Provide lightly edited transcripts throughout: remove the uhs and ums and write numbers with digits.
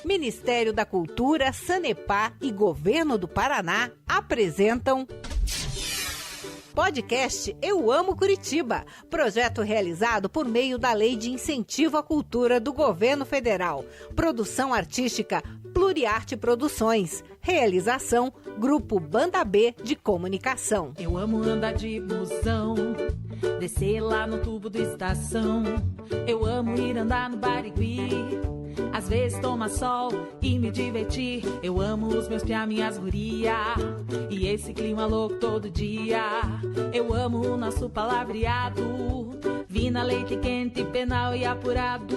Ministério da Cultura, Sanepar e Governo do Paraná apresentam podcast Eu Amo Curitiba, projeto realizado por meio da Lei de Incentivo à Cultura do Governo Federal. Produção artística Pluriarte Produções. Realização Grupo Banda B de Comunicação. Eu amo andar de busão, descer lá no tubo do estação. Eu amo ir andar no Barigui, às vezes tomar sol e me divertir. Eu amo os meus pia, minhas guria, e esse clima louco todo dia. Eu amo o nosso palavreado, vina, leite quente, penal e apurado.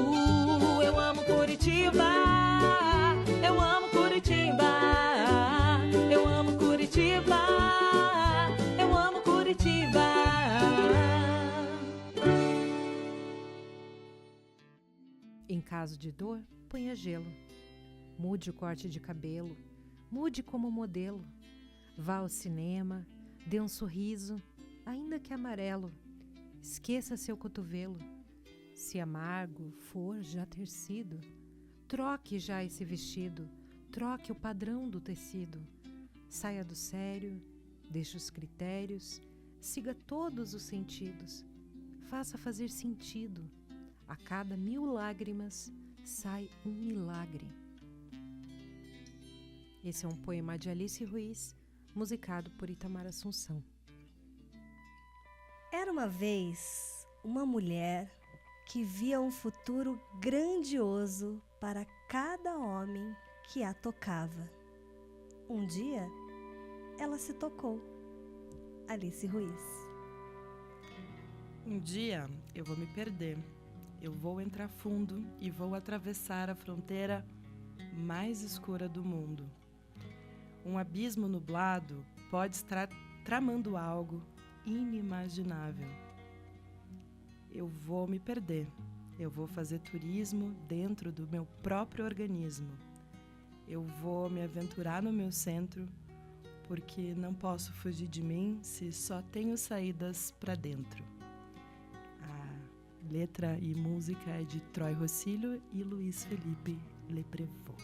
Eu amo Curitiba, eu amo Curitiba, eu amo Curitiba, eu amo Curitiba. Em caso de dor, ponha gelo. Mude o corte de cabelo. Mude como modelo. Vá ao cinema. Dê um sorriso, ainda que amarelo. Esqueça seu cotovelo. Se amargo for já ter sido, troque já esse vestido. Troque o padrão do tecido. Saia do sério. Deixe os critérios. Siga todos os sentidos. Faça fazer sentido. A cada 1000 lágrimas sai um milagre. Esse é um poema de Alice Ruiz, musicado por Itamar Assunção. Era uma vez uma mulher que via um futuro grandioso para cada homem que a tocava. Um dia, ela se tocou. Alice Ruiz. Um dia eu vou me perder. Eu vou entrar fundo e vou atravessar a fronteira mais escura do mundo. Um abismo nublado pode estar tramando algo inimaginável. Eu vou me perder. Eu vou fazer turismo dentro do meu próprio organismo. Eu vou me aventurar no meu centro, porque não posso fugir de mim se só tenho saídas para dentro. Letra e música é de Troy Rosillo e Luiz Felipe Leprevot.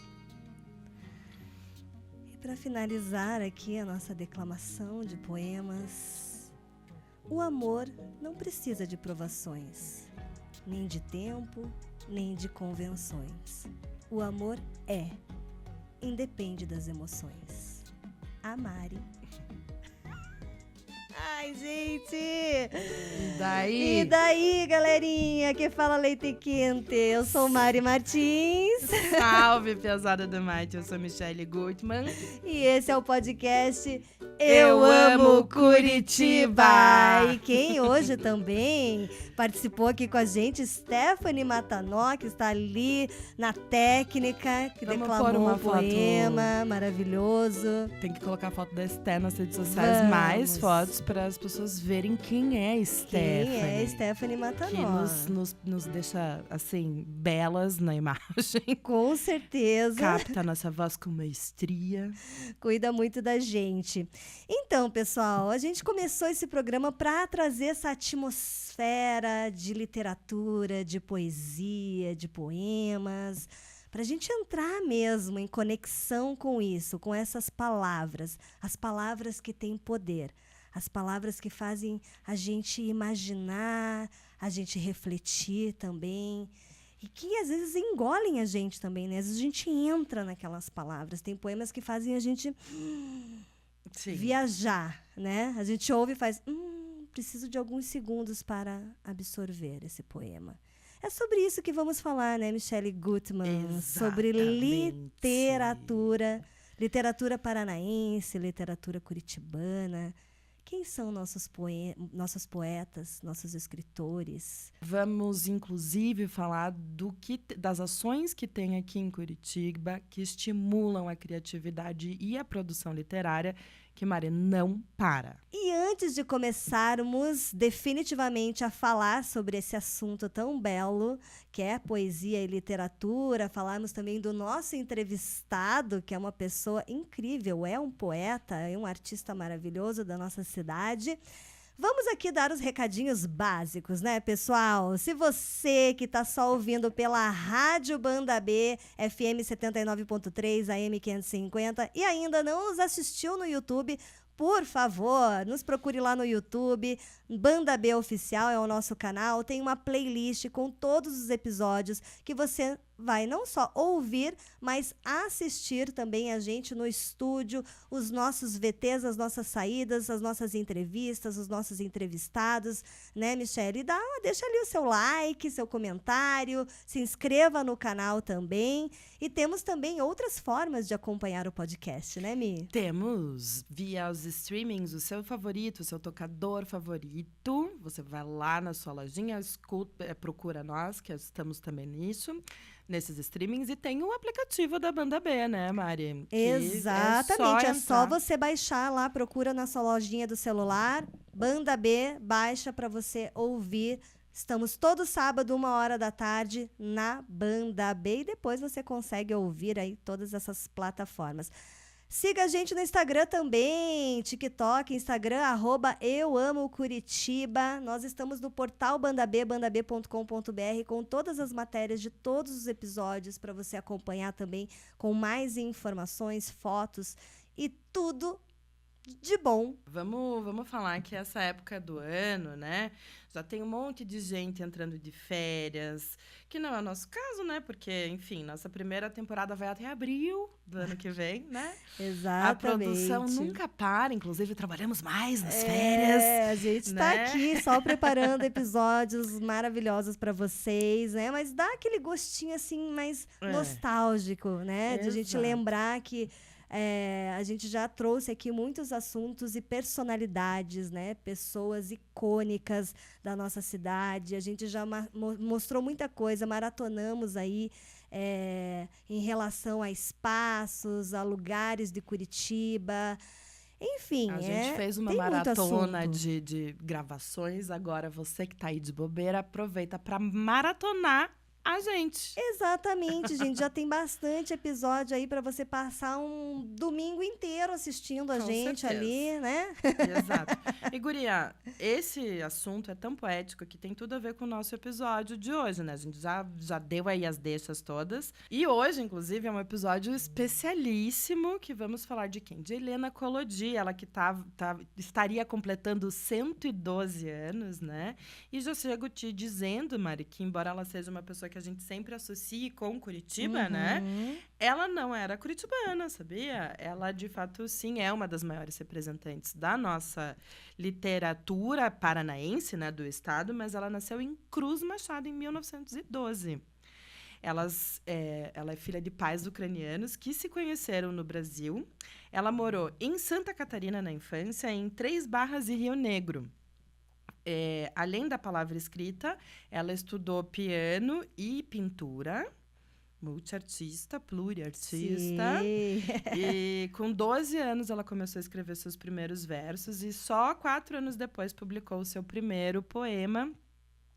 E para finalizar aqui a nossa declamação de poemas, o amor não precisa de provações, nem de tempo, nem de convenções. O amor independe das emoções. A Mari. Ai, gente! E daí, galerinha, que fala leite quente? Eu sou Mari Martins. Salve, pesada do mate, eu sou Michele Gutmann. E esse é o podcast Eu Amo Curitiba. E quem hoje também participou aqui com a gente, Stephanie Matanó, que está ali na técnica, que Vamos declamou um poema maravilhoso. Tem que colocar a foto da Esté nas redes sociais, mais fotos para as pessoas verem quem é Stephanie. Quem é Stephanie Matanó. Que nos deixa, assim, belas na imagem. Com certeza. Capta a nossa voz com maestria. Cuida muito da gente. Então, pessoal, a gente começou esse programa para trazer essa atmosfera de literatura, de poesia, de poemas, para a gente entrar mesmo em conexão com isso, com essas palavras, as palavras que têm poder, as palavras que fazem a gente imaginar, a gente refletir também, e que às vezes engolem a gente também, né? Às vezes a gente entra naquelas palavras. Tem poemas que fazem a gente viajar, né? A gente ouve e faz, preciso de alguns segundos para absorver esse poema. É sobre isso que vamos falar, né, Michele Gutmann? Exatamente. Sobre literatura, literatura paranaense, literatura curitibana. Quem são nossos poetas, nossos escritores? Vamos, inclusive, falar das ações que tem aqui em Curitiba que estimulam a criatividade e a produção literária, que Mari não para. E antes de começarmos definitivamente a falar sobre esse assunto tão belo, que é poesia e literatura, falarmos também do nosso entrevistado, que é uma pessoa incrível, é um poeta, é um artista maravilhoso da nossa cidade, Vamos aqui dar os recadinhos básicos, né, pessoal? Se você que está só ouvindo pela Rádio Banda B, FM 79.3, AM 550, e ainda não nos assistiu no YouTube, por favor, nos procure lá no YouTube. Banda B Oficial é o nosso canal. Tem uma playlist com todos os episódios que você vai não só ouvir, mas assistir também a gente no estúdio, os nossos VTs, as nossas saídas, as nossas entrevistas, os nossos entrevistados, né, Michele? E deixa ali o seu like, seu comentário, se inscreva no canal também. E temos também outras formas de acompanhar o podcast, né, Mi? Temos via os streamings, o seu favorito, o seu tocador favorito. Você vai lá na sua lojinha, escuta, procura nós, que estamos também nesses streamings, e tem o aplicativo da Banda B, né, Mari? Exatamente, é só você baixar lá, procura na sua lojinha do celular, Banda B, baixa para você ouvir. Estamos todo sábado, 1h na Banda B, e depois você consegue ouvir aí todas essas plataformas. Siga a gente no Instagram também, TikTok, Instagram, @EuAmoCuritiba. Nós estamos no portal Banda B, bandab.com.br, com todas as matérias de todos os episódios para você acompanhar também, com mais informações, fotos e tudo de bom. Vamos falar que essa época do ano, né? Já tem um monte de gente entrando de férias, que não é o nosso caso, né? Porque, enfim, nossa primeira temporada vai até abril do ano que vem, né? Exatamente. A produção nunca para, inclusive trabalhamos mais nas férias. A gente está aqui só preparando episódios maravilhosos para vocês, né? Mas dá aquele gostinho assim mais nostálgico, né? De a gente lembrar que a gente já trouxe aqui muitos assuntos e personalidades, né? Pessoas icônicas da nossa cidade. A gente já mostrou muita coisa, maratonamos aí em relação a espaços, a lugares de Curitiba. Enfim, a gente fez uma maratona de gravações. Agora, você que está aí de bobeira, aproveita para maratonar a gente. Exatamente, gente. Já tem bastante episódio aí para você passar um domingo inteiro assistindo a gente ali, né? Exato. E, guria, esse assunto é tão poético que tem tudo a ver com o nosso episódio de hoje, né? A gente já deu aí as deixas todas. E hoje, inclusive, é um episódio especialíssimo, que vamos falar de quem? De Helena Collodi, ela que estaria completando 112 anos, né? E já chego te dizendo, Mari, que embora ela seja uma pessoa que a gente sempre associe com Curitiba, né? Ela não era curitibana, sabia? Ela, de fato, sim, é uma das maiores representantes da nossa literatura paranaense, né, do estado, mas ela nasceu em Cruz Machado, em 1912. Ela é filha de pais ucranianos que se conheceram no Brasil. Ela morou em Santa Catarina na infância, em Três Barras e Rio Negro. Além da palavra escrita, ela estudou piano e pintura, multiartista, pluriartista. Sim. E com 12 anos ela começou a escrever seus primeiros versos e só 4 anos depois publicou o seu primeiro poema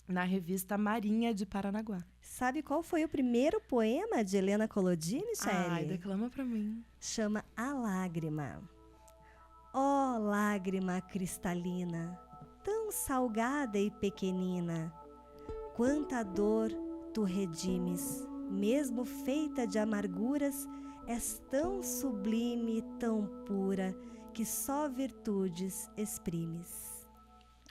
na revista Marinha de Paranaguá. Sabe qual foi o primeiro poema de Helena Collodi, Michele? Ai, declama pra mim. Chama A Lágrima. Ó lágrima cristalina, tão salgada e pequenina, quanta dor tu redimes, mesmo feita de amarguras, és tão sublime e tão pura, que só virtudes exprimes.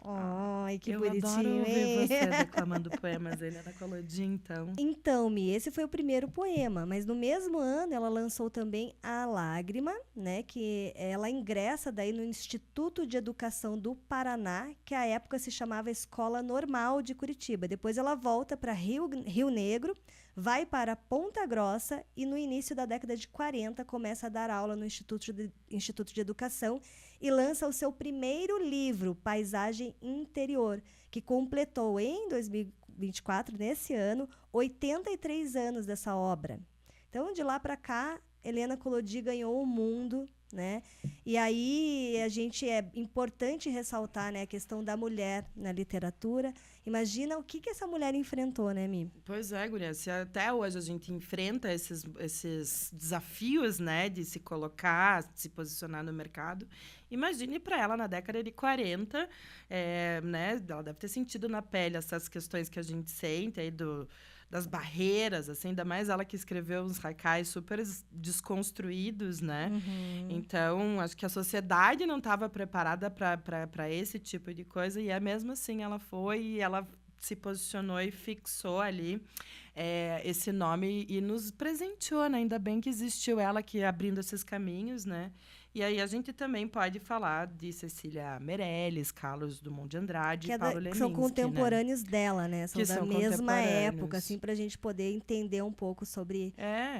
Ai, que bonitinho, adoro ouvir você declamando poemas, Helena Collodi, então. Então, Mi, esse foi o primeiro poema, mas no mesmo ano ela lançou também A Lágrima, né, que ela ingressa daí no Instituto de Educação do Paraná, que à época se chamava Escola Normal de Curitiba. Depois ela volta para Rio Negro, vai para Ponta Grossa e no início da década de 40 começa a dar aula no Instituto de Educação e lança o seu primeiro livro, Paisagem Interior, que completou em 2024, nesse ano, 83 anos dessa obra. Então, de lá para cá, Helena Collodi ganhou o mundo, né? E aí é importante ressaltar, né, a questão da mulher na literatura. Imagina o que essa mulher enfrentou, né, Mi? Pois é, guria. Se até hoje a gente enfrenta esses desafios, né, de se colocar, se posicionar no mercado, imagine para ela na década de 40, né, ela deve ter sentido na pele essas questões que a gente sente aí das barreiras, assim, ainda mais ela que escreveu uns haikais super desconstruídos, né? Então, acho que a sociedade não estava preparada para esse tipo de coisa, e mesmo assim ela foi e ela se posicionou e fixou ali esse nome e nos presenteou, né? Ainda bem que existiu ela aqui abrindo esses caminhos, né? E aí a gente também pode falar de Cecília Meirelles, Carlos Drummond de Andrade e Paulo Leminski, são contemporâneos, né, dela, né? São da mesma época, assim, para a gente poder entender um pouco sobre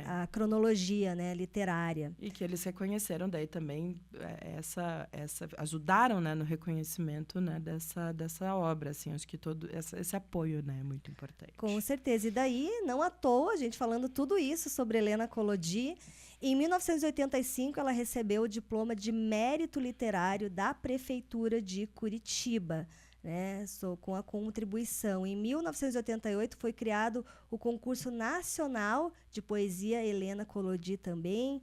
a cronologia, né, literária. E que eles reconheceram daí também ajudaram, né, no reconhecimento, né, dessa obra, assim, acho que todo esse apoio, né, é muito importante. Com certeza. E daí, não à toa, a gente falando tudo isso sobre Helena Collodi. Em 1985, ela recebeu o diploma de mérito literário da Prefeitura de Curitiba, né, com a contribuição. Em 1988, foi criado o Concurso Nacional de Poesia Helena Collodi também.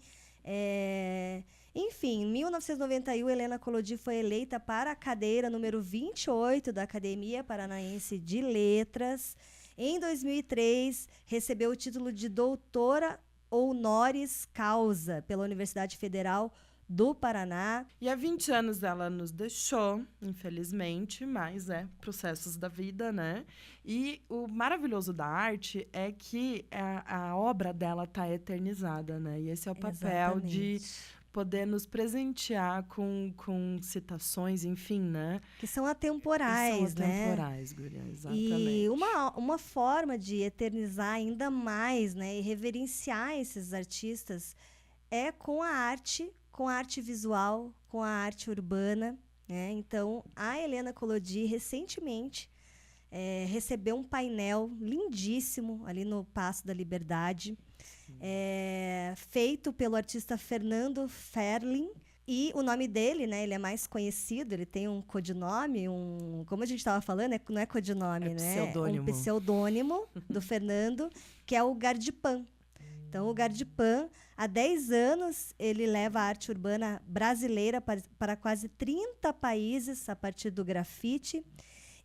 Enfim, em 1991, Helena Collodi foi eleita para a cadeira número 28 da Academia Paranaense de Letras. Em 2003, recebeu o título de doutora honoris causa pela Universidade Federal do Paraná. E há 20 anos ela nos deixou, infelizmente, mas processos da vida, né? E o maravilhoso da arte é que a obra dela está eternizada, né? E esse é o papel de poder nos presentear com citações, enfim, né? Que são atemporais, né? São atemporais, guria, exatamente. E uma forma de eternizar ainda mais, né, e reverenciar esses artistas é com a arte visual, com a arte urbana, né? Então, a Helena Collodi, recentemente, recebeu um painel lindíssimo ali no Paço da Liberdade, feito pelo artista Fernando Ferlin. E o nome dele, né, ele é mais conhecido, ele tem um codinome, como a gente estava falando, não é codinome, né? Pseudônimo. Um pseudônimo do Fernando, que é o Gardipan. Então, o Gardipan, há 10 anos, ele leva a arte urbana brasileira para quase 30 países a partir do grafite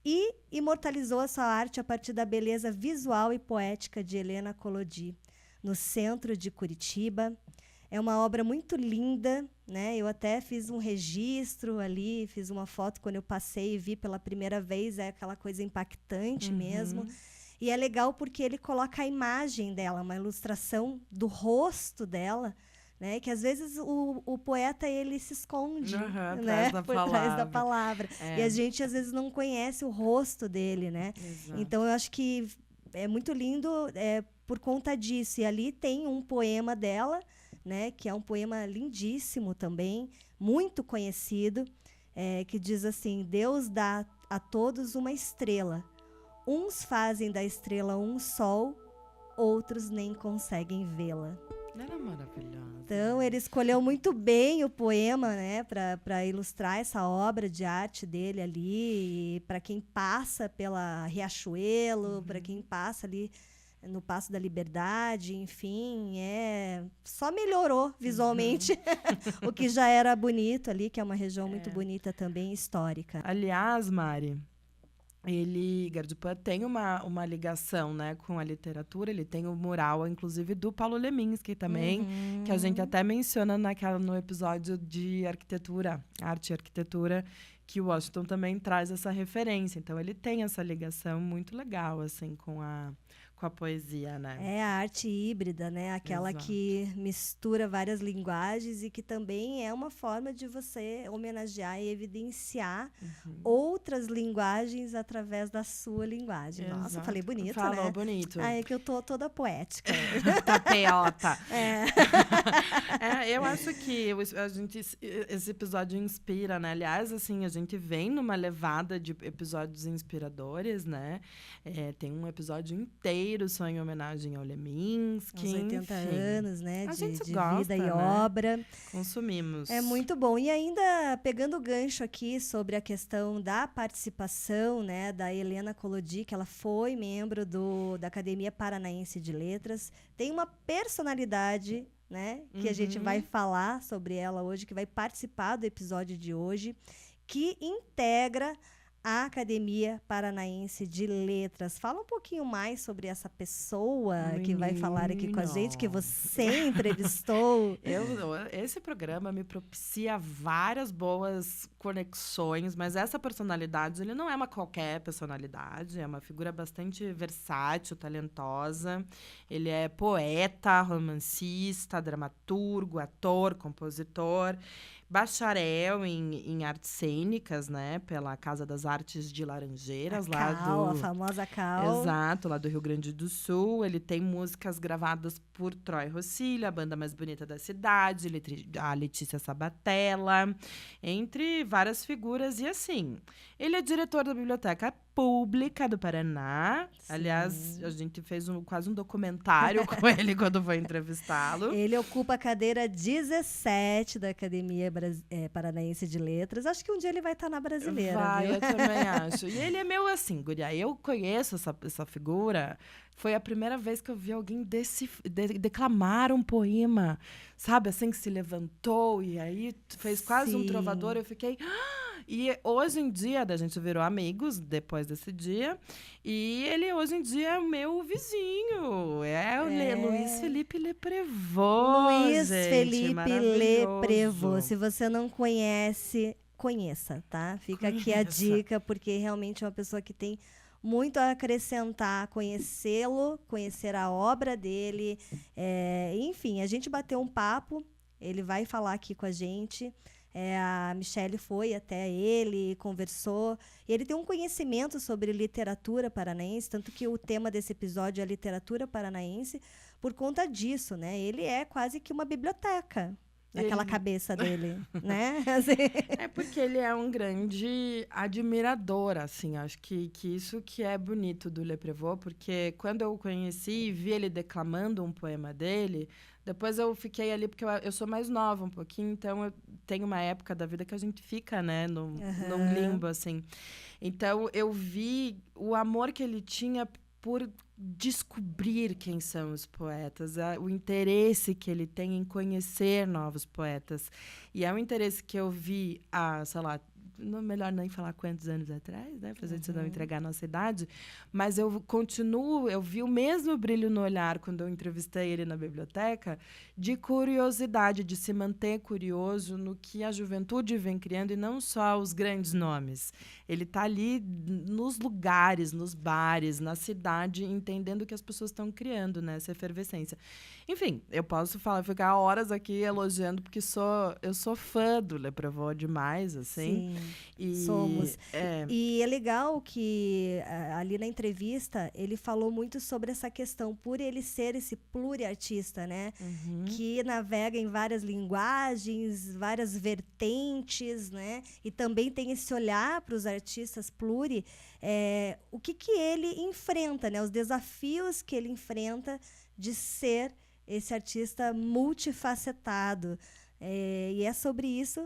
e imortalizou a sua arte a partir da beleza visual e poética de Helena Collodi, no centro de Curitiba. É uma obra muito linda, né? Eu até fiz um registro ali, fiz uma foto quando eu passei e vi pela primeira vez, é aquela coisa impactante mesmo. E é legal porque ele coloca a imagem dela, uma ilustração do rosto dela, né? Que às vezes o poeta ele se esconde, né? Por trás da palavra. E a gente às vezes não conhece o rosto dele, né? Exato. Então eu acho que é muito lindo por conta disso. E ali tem um poema dela, né, que é um poema lindíssimo também, muito conhecido, que diz assim: Deus dá a todos uma estrela. Uns fazem da estrela um sol, outros nem conseguem vê-la. Era maravilhosa. Então, ele escolheu muito bem o poema, né, para ilustrar essa obra de arte dele ali, para quem passa pela Riachuelo, para quem passa ali no Paço da Liberdade, enfim, só melhorou visualmente o que já era bonito ali, que é uma região muito bonita também, histórica. Aliás, Mari, Gardipan tem uma ligação, né, com a literatura. Ele tem o mural, inclusive, do Paulo Leminski também, que a gente até menciona no episódio de arquitetura, arte e arquitetura, que o Washington também traz essa referência. Então, ele tem essa ligação muito legal, assim, com a poesia, né? É a arte híbrida, né? Aquela que mistura várias linguagens e que também é uma forma de você homenagear e evidenciar outras linguagens através da sua linguagem. Exato. Nossa, falei bonito, Falou né? bonito. É que eu tô toda poética. Tapeota. Eu acho que esse episódio inspira, né? Aliás, assim, a gente vem numa levada de episódios inspiradores, né? Tem um episódio inteiro brasileiro, são em homenagem ao Leminski. Uns 80 anos, né? De gosta, vida e né? obra. Consumimos. É muito bom. E ainda pegando o gancho aqui sobre a questão da participação, né, da Helena Collodi, que ela foi membro da Academia Paranaense de Letras, tem uma personalidade, né, que a gente vai falar sobre ela hoje, que vai participar do episódio de hoje, que integra a Academia Paranaense de Letras. Fala um pouquinho mais sobre essa pessoa que vai falar aqui com a gente, que você entrevistou. Esse programa me propicia várias boas conexões, mas essa personalidade, ele não é uma qualquer personalidade, é uma figura bastante versátil, talentosa. Ele é poeta, romancista, dramaturgo, ator, compositor, bacharel em artes cênicas, né, pela Casa das Artes de Laranjeiras, a famosa CAL. Exato, lá do Rio Grande do Sul. Ele tem músicas gravadas por Troy Rosilho, a banda mais bonita da cidade, a Letícia Sabatella, entre várias figuras. E assim, ele é diretor da Biblioteca Pública do Paraná. Sim. Aliás, a gente fez quase um documentário com ele quando foi entrevistá-lo. Ele ocupa a cadeira 17 da Academia Paranaense de Letras. Acho que um dia ele vai estar na Brasileira. Vai, viu? eu também acho. E ele é meio assim, guria. Eu conheço essa figura. Foi a primeira vez que eu vi alguém declamar um poema, sabe? Assim, que se levantou e aí fez quase um trovador. Eu fiquei... E hoje em dia, a gente virou amigos depois desse dia. E ele, hoje em dia, é o meu vizinho. É o Luiz Felipe Leprevot. Luiz Felipe Leprevot. Se você não conhece, conheça, tá? Fica aqui a dica, porque realmente é uma pessoa que tem muito a acrescentar, conhecê-lo, conhecer a obra dele. Enfim, a gente bateu um papo, ele vai falar aqui com a gente. A Michele foi até ele, conversou. E ele tem um conhecimento sobre literatura paranaense, tanto que o tema desse episódio é literatura paranaense, por conta disso, né? Ele é quase que uma biblioteca. Naquela cabeça dele, né? Assim. É porque ele é um grande admirador, assim. Acho que isso que é bonito do Leprevot, porque quando eu o conheci e vi ele declamando um poema dele, depois eu fiquei ali, porque eu sou mais nova um pouquinho, então eu tenho uma época da vida que a gente fica, né, num limbo, assim. Então, eu vi o amor que ele tinha por descobrir quem são os poetas, o interesse que ele tem em conhecer novos poetas. E é um interesse que eu vi sei lá, melhor nem falar quantos anos atrás, né? Pra gente não entregar a nossa idade. Mas eu vi o mesmo brilho no olhar quando eu entrevistei ele na biblioteca, de curiosidade, de se manter curioso no que a juventude vem criando e não só os grandes nomes. Ele está ali nos lugares, nos bares, na cidade, entendendo o que as pessoas estão criando, né? Essa efervescência. Enfim, eu posso ficar horas aqui elogiando, porque eu sou fã do Leprevot demais, assim. Sim, somos. E é legal que ali na entrevista ele falou muito sobre essa questão, por ele ser esse pluriartista, né? Que navega em várias linguagens, várias vertentes, né? E também tem esse olhar para os artistas pluri, o que ele enfrenta, né? Os desafios que ele enfrenta de ser esse artista multifacetado. E é sobre isso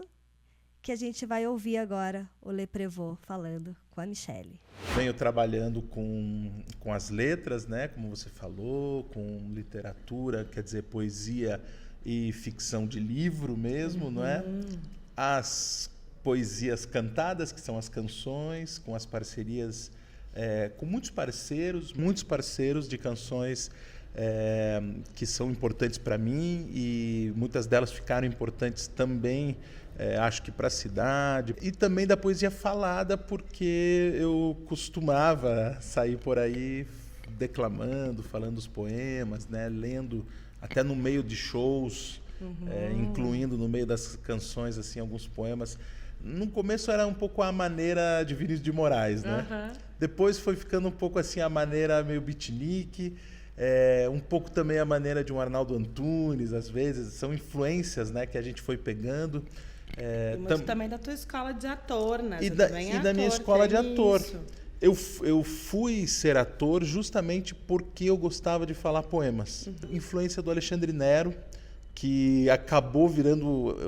que a gente vai ouvir agora o Leprevot falando com a Michele. Venho trabalhando com as letras, né, como você falou, com literatura, quer dizer, poesia e ficção de livro mesmo, não é? As poesias cantadas, que são as canções, com as parcerias com muitos parceiros de canções que são importantes para mim, e muitas delas ficaram importantes também, acho que para a cidade, e também da poesia falada, porque eu costumava sair por aí declamando, falando os poemas, né, lendo até no meio de shows, incluindo no meio das canções assim alguns poemas. No começo era um pouco a maneira de Vinícius de Moraes, né? Depois foi ficando um pouco assim a maneira meio beatnik, um pouco também a maneira de um Arnaldo Antunes, às vezes. São influências, né, que a gente foi pegando. Mas também da tua escola de ator, né? E da minha escola de ator. Eu fui ser ator justamente porque eu gostava de falar poemas. Influência do Alexandre Nero, que acabou virando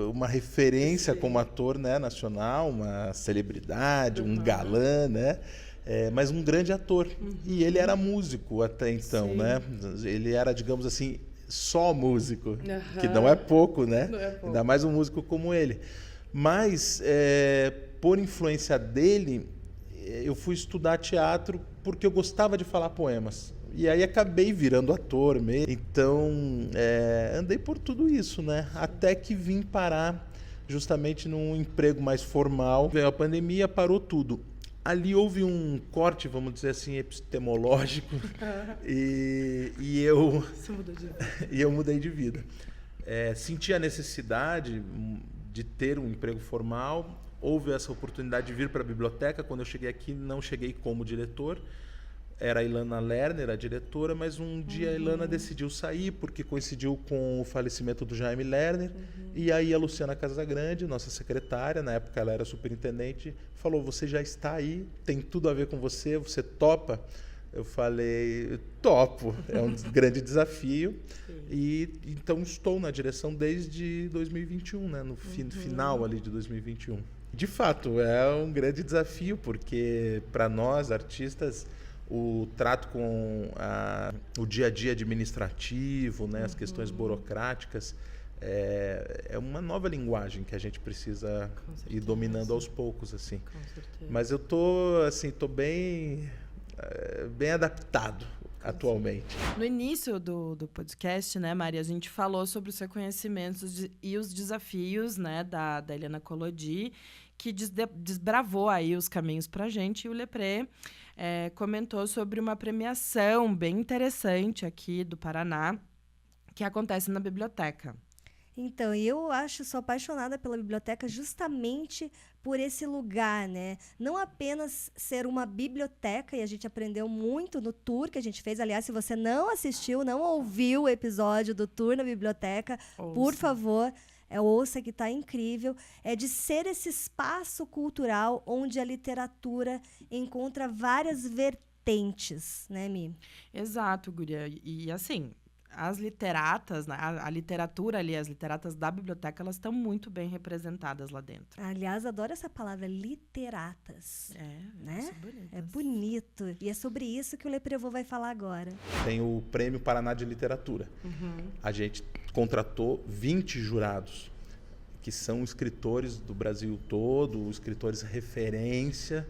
uma referência como ator, né, nacional, uma celebridade, um galã, né? Mas um grande ator. E ele era músico até então, né? Ele era, digamos assim, só músico, que não é pouco, né? Não é pouco. Ainda mais um músico como ele. Mas, por influência dele, eu fui estudar teatro porque eu gostava de falar poemas. E aí acabei virando ator mesmo. Então, andei por tudo isso, né? Até que vim parar justamente num emprego mais formal. Veio a pandemia, parou tudo. Ali houve um corte, vamos dizer assim, epistemológico. e eu mudei de vida. Senti a necessidade de ter um emprego formal. Houve essa oportunidade de vir para a biblioteca. Quando eu cheguei aqui, não cheguei como diretor. Era a Ilana Lerner, a diretora, mas um dia a Ilana decidiu sair, porque coincidiu com o falecimento do Jaime Lerner. E aí a Luciana Casagrande, nossa secretária, na época ela era superintendente, falou, você já está aí, tem tudo a ver com você topa? Eu falei, topo, é um grande desafio. E então estou na direção desde 2021, né, no final ali de 2021. De fato, é um grande desafio, porque para nós, artistas, o trato com o dia a dia administrativo, né, as questões burocráticas, é uma nova linguagem que a gente precisa ir dominando aos poucos, assim. Com certeza. Mas eu tô bem adaptado atualmente. No início do podcast, né, Maria, a gente falou sobre os reconhecimentos e os desafios, né, da Eliana Collodi, que desbravou aí os caminhos pra gente, e o Lepré comentou sobre uma premiação bem interessante aqui do Paraná, que acontece na biblioteca. Então, eu sou apaixonada pela biblioteca justamente por esse lugar, né? Não apenas ser uma biblioteca, e a gente aprendeu muito no tour que a gente fez. Aliás, se você não assistiu, não ouviu o episódio do tour na biblioteca, por favor, ouça, que está incrível. É de ser esse espaço cultural onde a literatura encontra várias vertentes, né, Mi? Exato, Guria. E assim, as literatas, né, a literatura ali, as literatas da biblioteca, elas estão muito bem representadas lá dentro. Aliás, adoro essa palavra, literatas. Né? É bonito. E é sobre isso que o Leprevô vai falar agora. Tem o Prêmio Paraná de Literatura. A gente contratou 20 jurados, que são escritores do Brasil todo, escritores referência,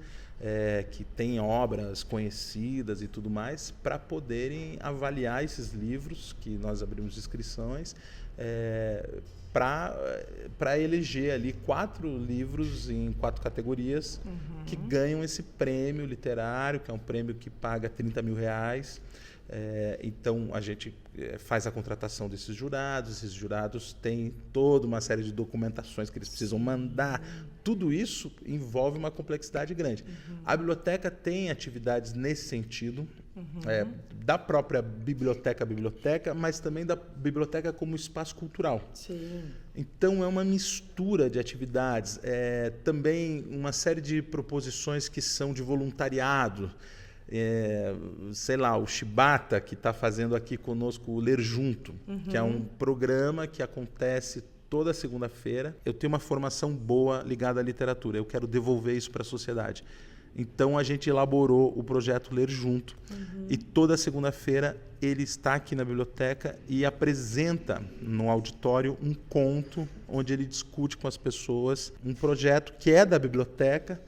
que têm obras conhecidas e tudo mais, para poderem avaliar esses livros, que nós abrimos inscrições, para eleger ali 4 livros em 4 categorias que ganham esse prêmio literário, que é um prêmio que paga R$30 mil. Então, a gente faz a contratação desses jurados. Esses jurados têm toda uma série de documentações que eles precisam mandar. Tudo isso envolve uma complexidade grande. A biblioteca tem atividades nesse sentido, da própria biblioteca, mas também da biblioteca como espaço cultural. Sim. Então, é uma mistura de atividades. Também uma série de proposições que são de voluntariado. Sei lá, o Shibata, que está fazendo aqui conosco o Ler Junto, que é um programa que acontece toda segunda-feira. Eu tenho uma formação boa ligada à literatura, eu quero devolver isso para a sociedade. Então, a gente elaborou o projeto Ler Junto, e toda segunda-feira ele está aqui na biblioteca e apresenta no auditório um conto onde ele discute com as pessoas um projeto que é da biblioteca,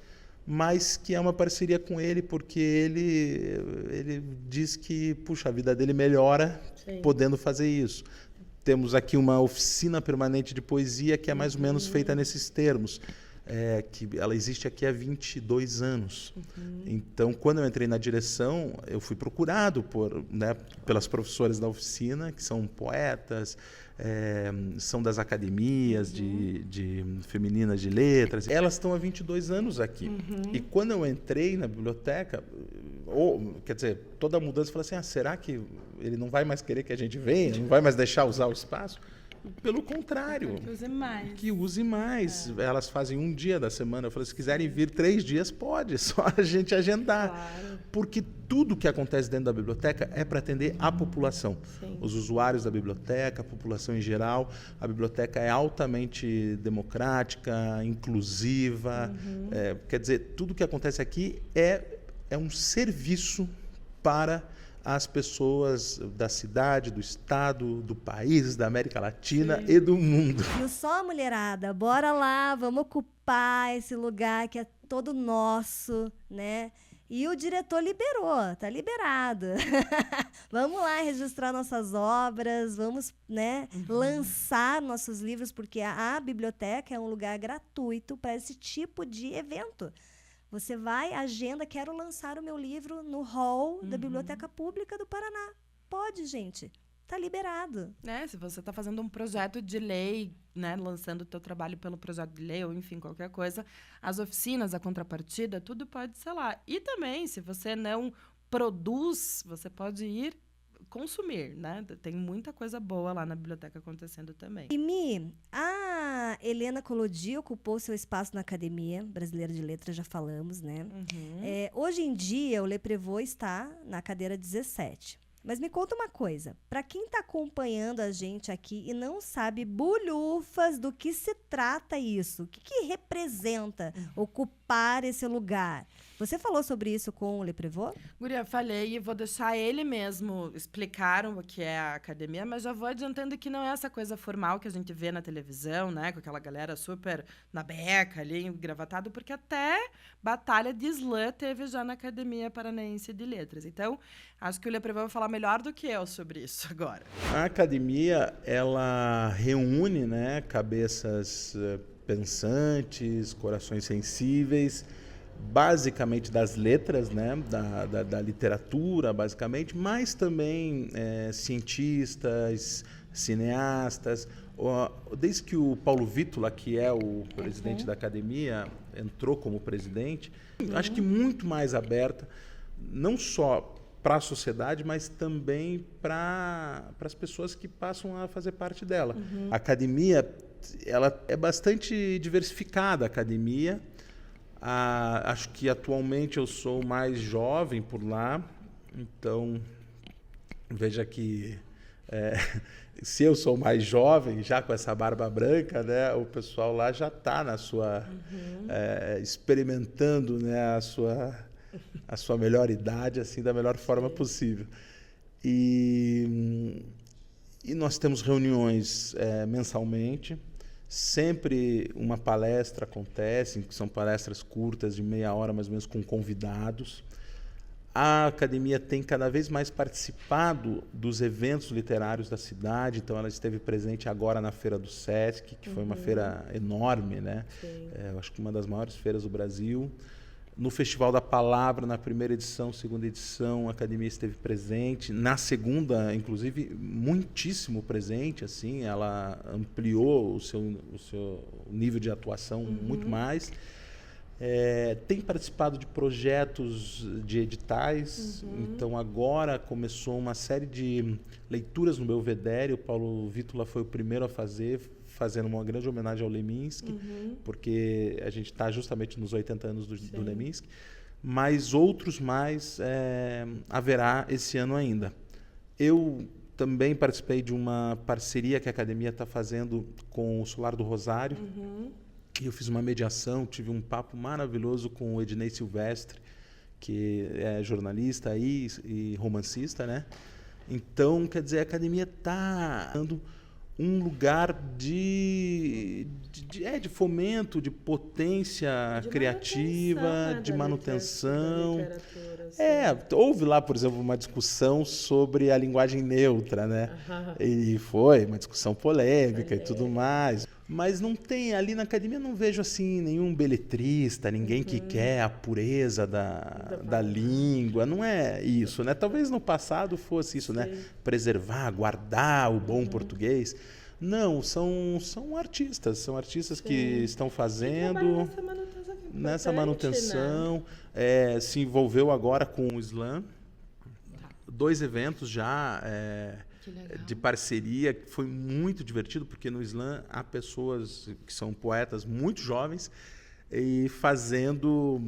mas que é uma parceria com ele, porque ele diz que, puxa, a vida dele melhora podendo fazer isso. Temos aqui uma oficina permanente de poesia que é mais ou menos feita nesses termos, que ela existe aqui há 22 anos. Então, quando eu entrei na direção, eu fui procurado pelas professoras da oficina, que são poetas, são das academias de femininas de letras. Elas estão há 22 anos aqui. E quando eu entrei na biblioteca, quer dizer, toda a mudança, eu falei assim, será que ele não vai mais querer que a gente venha? Não vai mais deixar usar o espaço? pelo contrário. Que use mais. Que use mais. Elas fazem um dia da semana. Eu falei, se quiserem vir 3 dias, pode. Só a gente agendar. Claro. Porque tudo que acontece dentro da biblioteca é para atender a população. Sim. Os usuários da biblioteca, a população em geral. A biblioteca é altamente democrática, inclusiva. Quer dizer, tudo que acontece aqui é um serviço para as pessoas da cidade, do estado, do país, da América Latina e do mundo. Viu só, mulherada? Bora lá, vamos ocupar esse lugar que é todo nosso, né? E o diretor liberou, tá liberado. Vamos lá registrar nossas obras, vamos, né, lançar nossos livros, porque a biblioteca é um lugar gratuito para esse tipo de evento. Você vai, agenda, quero lançar o meu livro no hall da Biblioteca Pública do Paraná. Pode, gente. Tá liberado. Se você está fazendo um projeto de lei, né, lançando o teu trabalho pelo projeto de lei, ou enfim, qualquer coisa, as oficinas, a contrapartida, tudo pode ser lá. E também, se você não produz, você pode ir consumir, né? Tem muita coisa boa lá na biblioteca acontecendo também. E Mi, a Helena Collodi ocupou seu espaço na Academia Brasileira de Letras, já falamos, né? Hoje em dia, o Le Prévost está na cadeira 17. Mas me conta uma coisa, para quem está acompanhando a gente aqui e não sabe bulhufas do que se trata isso, o que representa ocupar esse lugar? Você falou sobre isso com o Le Prévost? Guria, falei e vou deixar ele mesmo explicar o que é a academia, mas já vou adiantando que não é essa coisa formal que a gente vê na televisão, né? Com aquela galera super na beca ali, engravatado, porque até batalha de slam teve já na Academia Paranaense de Letras. Então, acho que o Le Prévost vai falar melhor do que eu sobre isso agora. A academia, ela reúne, né, cabeças pensantes, corações sensíveis, basicamente das letras, né, da literatura, basicamente, mas também cientistas, cineastas. Desde que o Paulo Vítola, que é o presidente da academia, entrou como presidente, acho que muito mais aberta, não só para a sociedade, mas também para as pessoas que passam a fazer parte dela. A academia, ela é bastante diversificada, a academia. Acho que atualmente eu sou mais jovem por lá, então veja que se eu sou mais jovem, já com essa barba branca, né, o pessoal lá já está na sua experimentando, né, a sua melhor idade, assim, da melhor forma possível. E nós temos reuniões mensalmente. Sempre uma palestra acontece, que são palestras curtas, de meia hora mais ou menos, com convidados. A academia tem cada vez mais participado dos eventos literários da cidade, então ela esteve presente agora na Feira do Sesc, que foi uma feira enorme, né? Eu acho que uma das maiores feiras do Brasil. No Festival da Palavra, na primeira edição, segunda edição, a academia esteve presente. Na segunda, inclusive, muitíssimo presente, assim, ela ampliou o seu nível de atuação muito mais. Tem participado de projetos de editais, então agora começou uma série de leituras no Belvedere. O Paulo Vítola foi o primeiro a fazendo uma grande homenagem ao Leminski, porque a gente está justamente nos 80 anos do Leminski, mas outros mais haverá esse ano ainda. Eu também participei de uma parceria que a academia está fazendo com o Solar do Rosário, e eu fiz uma mediação, tive um papo maravilhoso com o Ednei Silvestre, que é jornalista e romancista, né? Então, quer dizer, a academia está dando um lugar de fomento, de potência criativa, de manutenção. Houve lá, por exemplo, uma discussão sobre a linguagem neutra, né? E foi uma discussão polêmica e tudo mais. Mas não tem, ali na academia não vejo assim nenhum beletrista, ninguém que quer a pureza da língua, não é isso, né? Talvez no passado fosse isso, né? Preservar, guardar o bom português. Não, são artistas que estão fazendo nessa manutenção, né? Se envolveu agora com o slam, 2 eventos já Que legal. de parceria, que foi muito divertido, porque no slam há pessoas que são poetas muito jovens e fazendo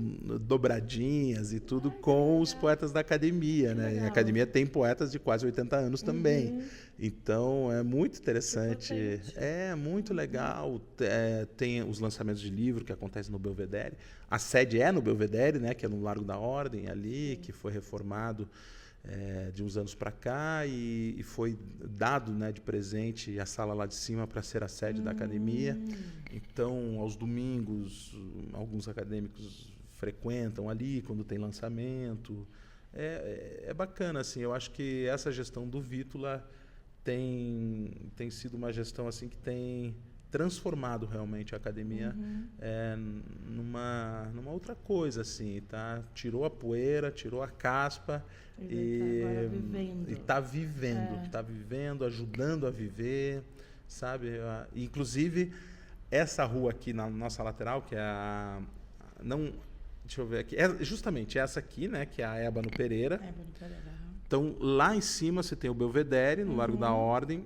dobradinhas e tudo com os poetas da academia, né? E a academia tem poetas de quase 80 anos também. Então, é muito interessante. É muito legal. Tem os lançamentos de livro que acontecem no Belvedere. A sede é no Belvedere, né? Que é no Largo da Ordem, ali, que foi reformado de uns anos para cá e foi dado, né, de presente a sala lá de cima para ser a sede da academia. Então, aos domingos, alguns acadêmicos frequentam ali quando tem lançamento. É bacana, assim. Eu acho que essa gestão do Vítula tem sido uma gestão assim que tem transformado realmente a academia numa outra coisa, assim, tá? Tirou a poeira, tirou a caspa e está vivendo, ajudando a viver, sabe? Inclusive, essa rua aqui na nossa lateral, que é deixa eu ver aqui, é justamente essa aqui, né? Que é a Ébano Pereira. Então, lá em cima você tem o Belvedere, no Largo da Ordem.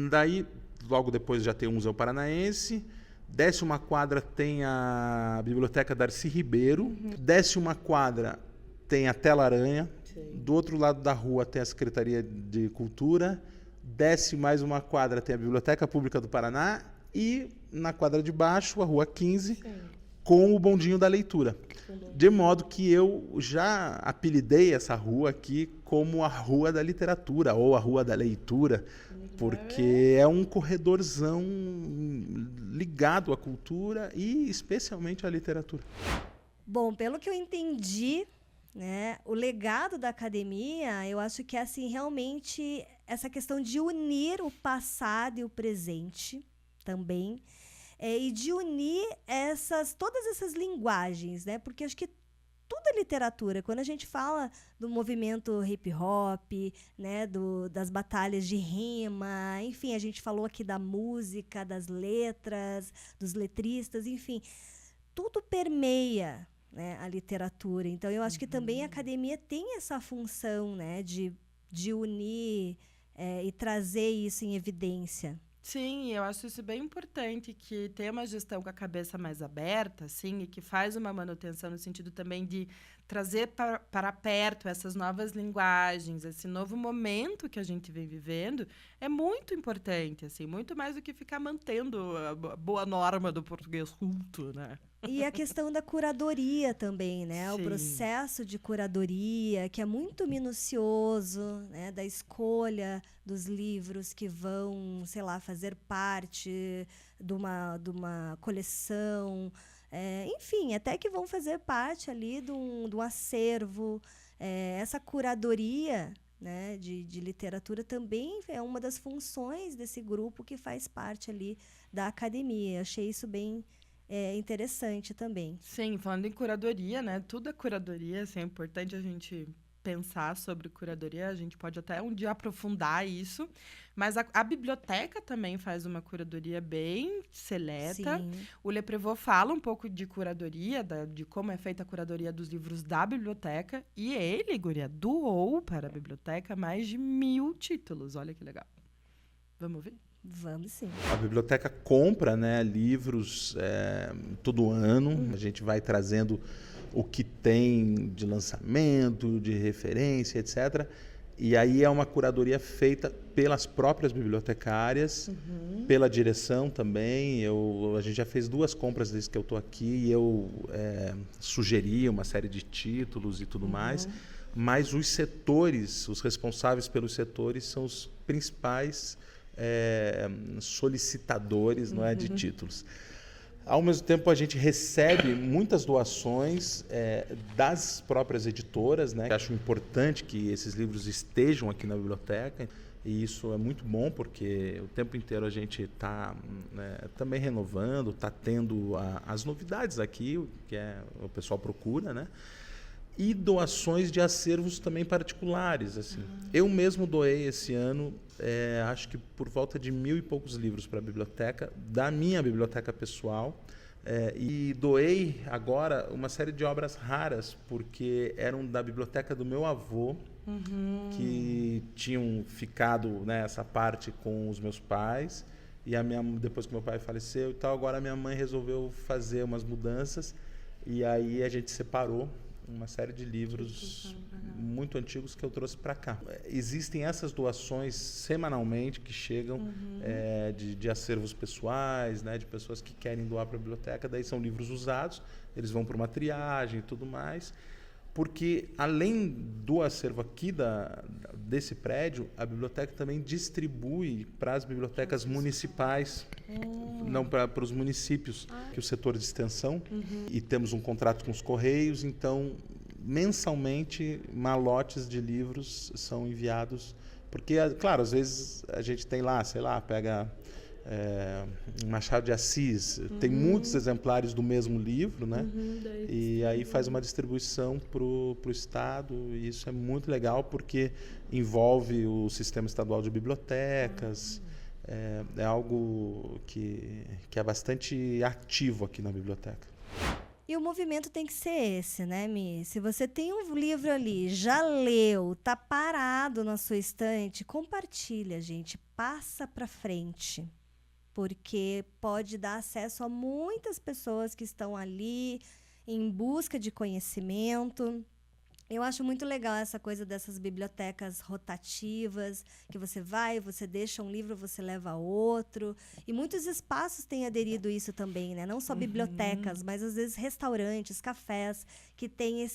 Daí, logo depois já tem o Museu Paranaense. Desce uma quadra, tem a Biblioteca Darcy Ribeiro. Desce uma quadra, tem a Tela Aranha. Do outro lado da rua tem a Secretaria de Cultura. Desce mais uma quadra, tem a Biblioteca Pública do Paraná. E na quadra de baixo, a Rua 15, com o Bondinho da Leitura. De modo que eu já apelidei essa rua aqui como a Rua da Literatura ou a Rua da Leitura, porque é um corredorzão ligado à cultura e especialmente à literatura. Bom, pelo que eu entendi, né, o legado da academia, eu acho que é assim, realmente essa questão de unir o passado e o presente também, e de unir todas essas linguagens, né? Porque acho que tudo é literatura. Quando a gente fala do movimento hip hop, né, das batalhas de rima, enfim, a gente falou aqui da música, das letras, dos letristas, enfim, tudo permeia, né, a literatura. Então, eu acho que também a academia tem essa função, né, de unir e trazer isso em evidência. Sim, eu acho isso bem importante, que tem uma gestão com a cabeça mais aberta, assim, e que faz uma manutenção no sentido também de trazer para perto essas novas linguagens, esse novo momento que a gente vem vivendo, é muito importante, assim, muito mais do que ficar mantendo a boa norma do português culto, né? E a questão da curadoria também, né? Sim. O processo de curadoria, que é muito minucioso, né? Da escolha dos livros que vão, sei lá, fazer parte de uma coleção. Enfim, até que vão fazer parte ali de um acervo. Essa curadoria, né, de literatura também é uma das funções desse grupo que faz parte ali da academia. Achei isso bem interessante também. Sim, falando em curadoria, né? Tudo é curadoria, assim, é importante a gente pensar sobre curadoria, a gente pode até um dia aprofundar isso, mas a biblioteca também faz uma curadoria bem seleta. Sim. O Le Prévost fala um pouco de curadoria, de como é feita a curadoria dos livros da biblioteca, e ele, guria, doou para a biblioteca mais de 1000 títulos. Olha que legal. Vamos ver? Vamos sim. A biblioteca compra, né, livros todo ano. A gente vai trazendo o que tem de lançamento, de referência, etc. E aí é uma curadoria feita pelas próprias bibliotecárias, pela direção também. A gente já fez 2 compras desde que eu estou aqui e eu sugeri uma série de títulos e tudo mais. Mas os setores, os responsáveis pelos setores são os principais solicitadores, não é, de títulos. Ao mesmo tempo, a gente recebe muitas doações das próprias editoras, né? Acho importante que esses livros estejam aqui na biblioteca, e isso é muito bom, porque o tempo inteiro a gente está também renovando, está tendo as novidades aqui, que o pessoal procura, né? E doações de acervos também particulares, assim. Eu mesmo doei esse ano, acho que por volta de 1000 e poucos livros para a biblioteca, da minha biblioteca pessoal, e doei agora uma série de obras raras, porque eram da biblioteca do meu avô, que tinham ficado, né, essa parte com os meus pais. E depois que meu pai faleceu e tal, agora minha mãe resolveu fazer umas mudanças. E aí a gente separou uma série de livros muito antigos que eu trouxe para cá. Existem essas doações semanalmente que chegam de acervos pessoais, né, de pessoas que querem doar para a biblioteca. Daí são livros usados, eles vão para uma triagem e tudo mais. Porque, além do acervo aqui desse prédio, a biblioteca também distribui para as bibliotecas municipais, não para os municípios, que é o setor de extensão. E temos um contrato com os Correios, então, mensalmente, malotes de livros são enviados. Porque, claro, às vezes a gente tem lá, sei lá, pega Machado de Assis, tem muitos exemplares do mesmo livro, né? E aí faz uma distribuição para o Estado, e isso é muito legal porque envolve o sistema estadual de bibliotecas. É algo que é bastante ativo aqui na biblioteca. E o movimento tem que ser esse, né, Mi? Se você tem um livro ali, já leu, tá parado na sua estante, compartilha, gente, passa para frente. Porque pode dar acesso a muitas pessoas que estão ali em busca de conhecimento. Eu acho muito legal essa coisa dessas bibliotecas rotativas, que você vai, você deixa um livro, você leva outro. E muitos espaços têm aderido a isso também, né? Não só bibliotecas, mas às vezes restaurantes, cafés, que têm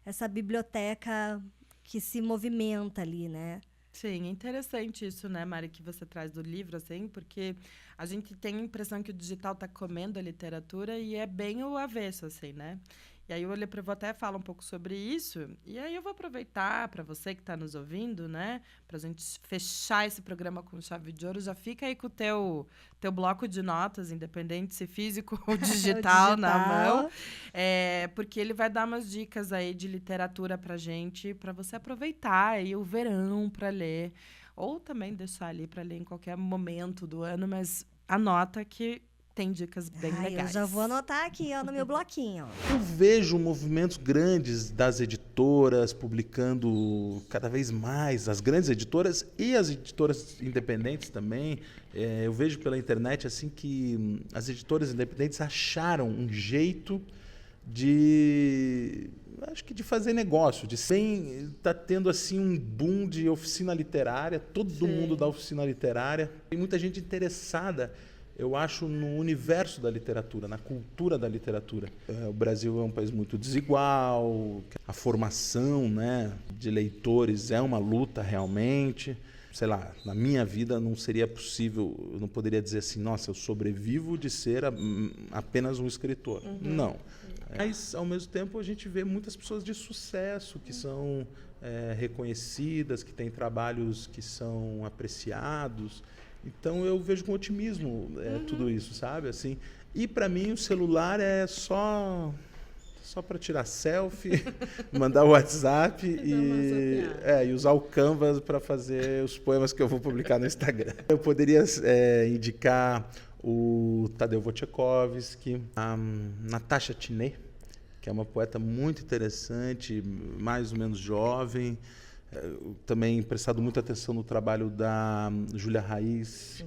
essa biblioteca que se movimenta ali, né? Sim, é interessante isso, né, Mari, que você traz do livro, assim, porque a gente tem a impressão que o digital está comendo a literatura e é bem o avesso, assim, né? E aí eu vou até falar um pouco sobre isso, e aí eu vou aproveitar para você que está nos ouvindo, né, para a gente fechar esse programa com chave de ouro, já fica aí com o teu bloco de notas, independente se físico ou digital, na mão, porque ele vai dar umas dicas aí de literatura para gente, para você aproveitar aí o verão para ler, ou também deixar ali para ler em qualquer momento do ano, mas anota que tem dicas bem legais. Eu já vou anotar aqui, ó, no meu bloquinho. Eu vejo movimentos grandes das editoras publicando cada vez mais, as grandes editoras e as editoras independentes também. Eu vejo pela internet assim que as editoras independentes acharam um jeito de fazer negócio, tá tendo assim um boom de oficina literária, todo mundo da oficina literária, tem muita gente interessada, eu acho, no universo da literatura, na cultura da literatura. O Brasil é um país muito desigual, a formação, né, de leitores é uma luta realmente. Sei lá, na minha vida não seria possível, eu não poderia dizer assim, nossa, eu sobrevivo de ser apenas um escritor. Não. Mas, ao mesmo tempo, a gente vê muitas pessoas de sucesso que são reconhecidas, que têm trabalhos que são apreciados. Então, eu vejo com otimismo tudo isso, sabe? Assim, e, para mim, o celular é só para tirar selfie, mandar o WhatsApp e usar o Canva para fazer os poemas que eu vou publicar no Instagram. Eu poderia indicar o Tadeu Wojciechowski, a Natasha Tiné, que é uma poeta muito interessante, mais ou menos jovem. Também prestado muita atenção no trabalho da Júlia Raiz,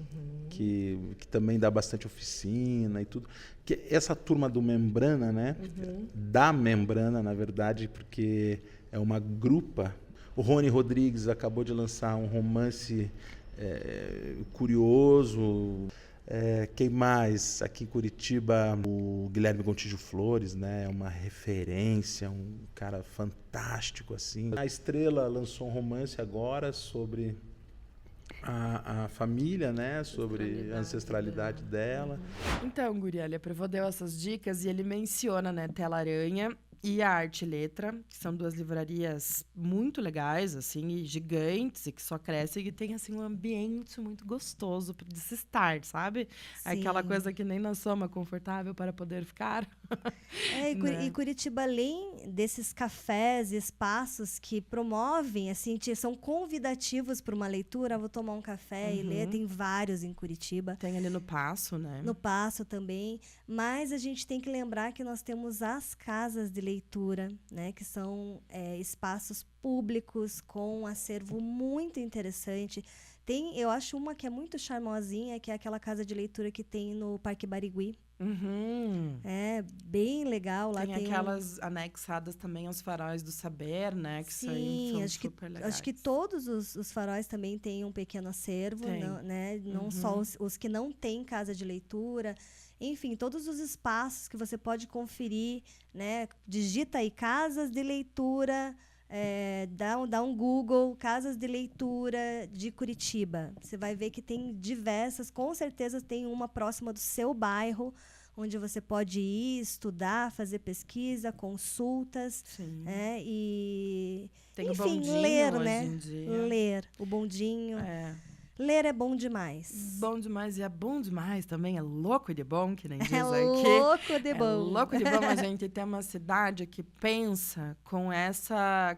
que também dá bastante oficina e tudo. Que essa turma do Membrana, né? Da Membrana, na verdade, porque é uma grupa. O Rony Rodrigues acabou de lançar um romance curioso. Quem mais? Aqui em Curitiba, o Guilherme Gontijo Flores, né? É uma referência, um cara fantástico, assim. A Estrela lançou um romance agora sobre a família, né? Sobre a ancestralidade dela. Então, Guria, a Prevô deu essas dicas e ele menciona, né, Tela Aranha e a Arte e Letra, que são duas livrarias muito legais, assim, e gigantes, e que só crescem, e tem, assim, um ambiente muito gostoso de se estar, sabe? Sim. Aquela coisa que nem na soma confortável para poder ficar. E Curitiba, além desses cafés e espaços que promovem, assim, são convidativos para uma leitura, vou tomar um café e ler, tem vários em Curitiba. Tem ali no Paço, né? No Paço também, mas a gente tem que lembrar que nós temos as casas de leitura leitura, né? Que são espaços públicos com um acervo muito interessante. Eu acho uma que é muito charmosinha, que é aquela casa de leitura que tem no Parque Barigui. É bem legal. Lá tem aquelas anexadas também aos faróis do saber, né? Que sim, são super legais. Acho que todos os faróis também têm um pequeno acervo, né? Não só os que não têm casa de leitura. Enfim, todos os espaços que você pode conferir, né? Digita aí casas de leitura, dá um Google, casas de leitura de Curitiba. Você vai ver que tem diversas, com certeza tem uma próxima do seu bairro, onde você pode ir, estudar, fazer pesquisa, consultas. Sim. E, tem enfim, o bondinho ler, hoje né? em dia. Ler, o bondinho. Ler é bom demais. Bom demais, e é bom demais também, é louco de bom, que nem diz aqui. É louco de bom. É louco de bom a gente ter uma cidade que pensa com essa...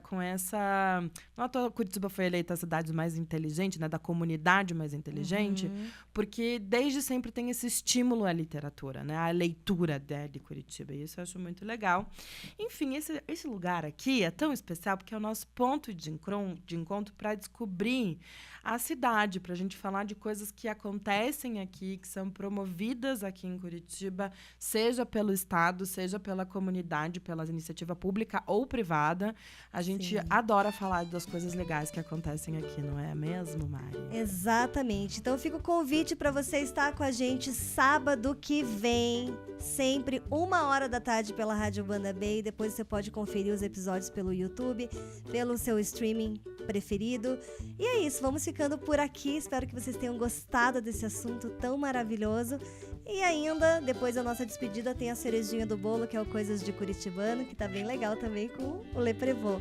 Não à toa Curitiba foi eleita a cidade mais inteligente, né, da comunidade mais inteligente, porque desde sempre tem esse estímulo à literatura, né, à leitura de Curitiba, e isso eu acho muito legal. Enfim, esse lugar aqui é tão especial porque é o nosso ponto de encontro para descobrir a cidade, para a gente falar de coisas que acontecem aqui, que são promovidas aqui em Curitiba, seja pelo Estado, seja pela comunidade, pela iniciativa pública ou privada. A gente adora falar das coisas legais que acontecem aqui, não é mesmo, Mari? Exatamente. Então fica o convite para você estar com a gente sábado que vem, sempre 13h pela Rádio Banda B, e depois você pode conferir os episódios pelo YouTube, pelo seu streaming preferido. E é isso, vamos ficando por aqui. Espero que vocês tenham gostado desse assunto tão maravilhoso. E ainda, depois da nossa despedida, tem a cerejinha do bolo, que é o Coisas de Curitibano, que tá bem legal também com o Le Prevot.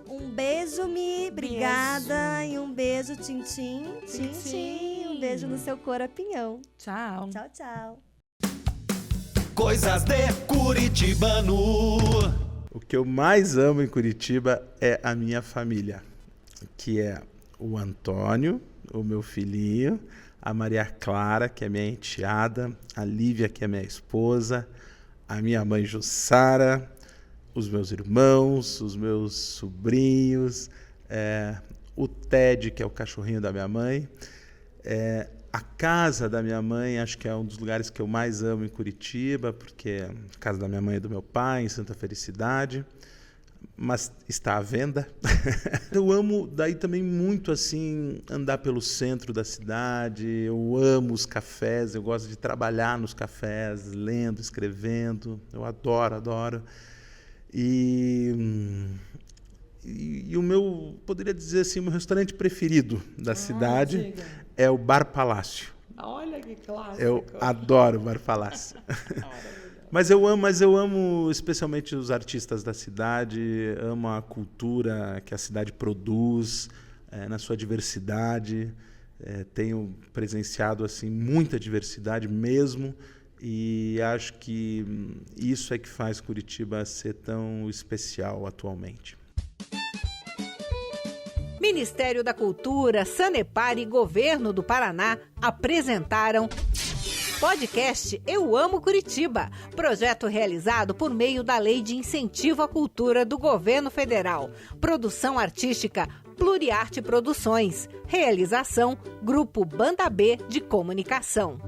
Um beijo, Mi. Obrigada. E um beijo, Tintim. Tintim. Um beijo no seu corapinhão. Tchau. Tchau, tchau. Coisas de Curitibano. O que eu mais amo em Curitiba é a minha família, que é o Antônio, o meu filhinho, a Maria Clara, que é minha enteada, a Lívia, que é minha esposa, a minha mãe Jussara, os meus irmãos, os meus sobrinhos, o Ted, que é o cachorrinho da minha mãe, a casa da minha mãe, acho que é um dos lugares que eu mais amo em Curitiba, porque a casa da minha mãe é do meu pai, em Santa Felicidade, mas está à venda. Eu amo daí também muito assim andar pelo centro da cidade. Eu amo os cafés, eu gosto de trabalhar nos cafés, lendo, escrevendo. Eu adoro. E o meu, poderia dizer assim, o meu restaurante preferido da cidade é o Bar Palácio. Olha que clássico. Eu adoro o Bar Palácio. Mas eu amo especialmente os artistas da cidade, amo a cultura que a cidade produz, na sua diversidade. Tenho presenciado assim, muita diversidade mesmo, e acho que isso é que faz Curitiba ser tão especial atualmente. Ministério da Cultura, Sanepar e Governo do Paraná apresentaram podcast Eu Amo Curitiba, projeto realizado por meio da Lei de Incentivo à Cultura do Governo Federal. Produção artística Pluriarte Produções. Realização Grupo Banda B de Comunicação.